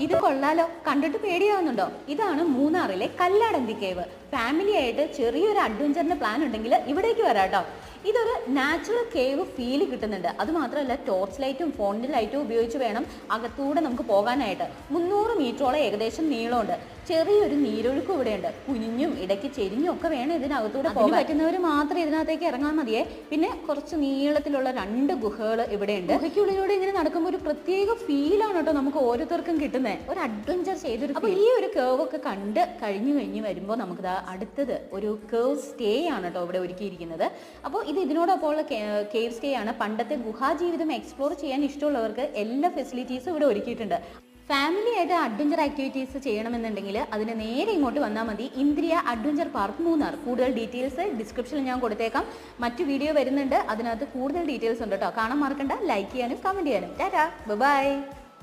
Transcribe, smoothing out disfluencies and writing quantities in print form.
ഇത് കൊള്ളാലോ, കണ്ടിട്ട് പേടിയാവുന്നുണ്ടോ? ഇതാണ് മൂന്നാറിലെ കല്ലാടന്തി കേവ്. ഫാമിലി ആയിട്ട് ചെറിയൊരു അഡ്വഞ്ചറിന് പ്ലാൻ ഉണ്ടെങ്കിൽ ഇവിടേക്ക് വരാട്ടോ. ഇതൊരു നാച്ചുറൽ കേവ് ഫീൽ കിട്ടുന്നുണ്ട്. അതുമാത്രമല്ല, ടോർച്ച് ലൈറ്റും ഫോണിൻ്റെ ലൈറ്റും ഉപയോഗിച്ച് വേണം അകത്തൂടെ നമുക്ക് പോകാനായിട്ട്. 300 മീറ്ററോളം ഏകദേശം നീളമുണ്ട്. ചെറിയൊരു നീരൊഴുക്കും ഇവിടെയുണ്ട്. കുനിഞ്ഞും ഇടയ്ക്ക് ചെരിഞ്ഞും ഒക്കെ വേണം ഇതിനകത്തൂടെ പോകാൻ. പറ്റുന്നവർ മാത്രം ഇതിനകത്തേക്ക് ഇറങ്ങാൻ മതിയേ. പിന്നെ കുറച്ച് നീളത്തിലുള്ള 2 ഗുഹകൾ ഇവിടെയുണ്ട്. ഗുഹയ്ക്കുള്ളിലൂടെ ഇങ്ങനെ നടക്കുമ്പോൾ ഒരു പ്രത്യേക ഫീലാണ് കേട്ടോ നമുക്ക് ഓരോരുത്തർക്കും കിട്ടുന്നത്. ഒരു അഡ്വഞ്ചർ ചെയ്തൊരു. അപ്പോൾ ഈ ഒരു കേവ് ഒക്കെ കണ്ട് കഴിഞ്ഞ് വരുമ്പോൾ നമുക്ക് അടുത്തത് ഒരു കേവ് സ്റ്റേ ആണ് കേട്ടോ ഇവിടെ ഒരുക്കിയിരിക്കുന്നത്. അപ്പോൾ ഇതിനോടൊപ്പമുള്ള കേവ് സ്റ്റേ ആണ്. പണ്ടത്തെ ഗുഹാജീവിതം എക്സ്പ്ലോർ ചെയ്യാൻ ഇഷ്ടമുള്ളവർക്ക് എല്ലാ ഫെസിലിറ്റീസും ഇവിടെ ഒരുക്കിയിട്ടുണ്ട്. ഫാമിലി ആയിട്ട് അഡ്വഞ്ചർ ആക്ടിവിറ്റീസ് ചെയ്യണമെന്നുണ്ടെങ്കിൽ അതിന് നേരെ ഇങ്ങോട്ട് വന്നാൽ മതി. ഇന്ദ്രിയ അഡ്വഞ്ചർ പാർക്ക് മൂന്നാർ. കൂടുതൽ ഡീറ്റെയിൽസ് ഡിസ്ക്രിപ്ഷനിൽ ഞാൻ കൊടുത്തേക്കാം. മറ്റു വീഡിയോ വരുന്നുണ്ട്, അതിനകത്ത് കൂടുതൽ ഡീറ്റെയിൽസ് ഉണ്ട് കേട്ടോ. കാണാൻ മറക്കണ്ട. ലൈക്ക് ചെയ്യാനും കമൻറ്റ് ചെയ്യാനും. ടാറ്റാ, ബൈ.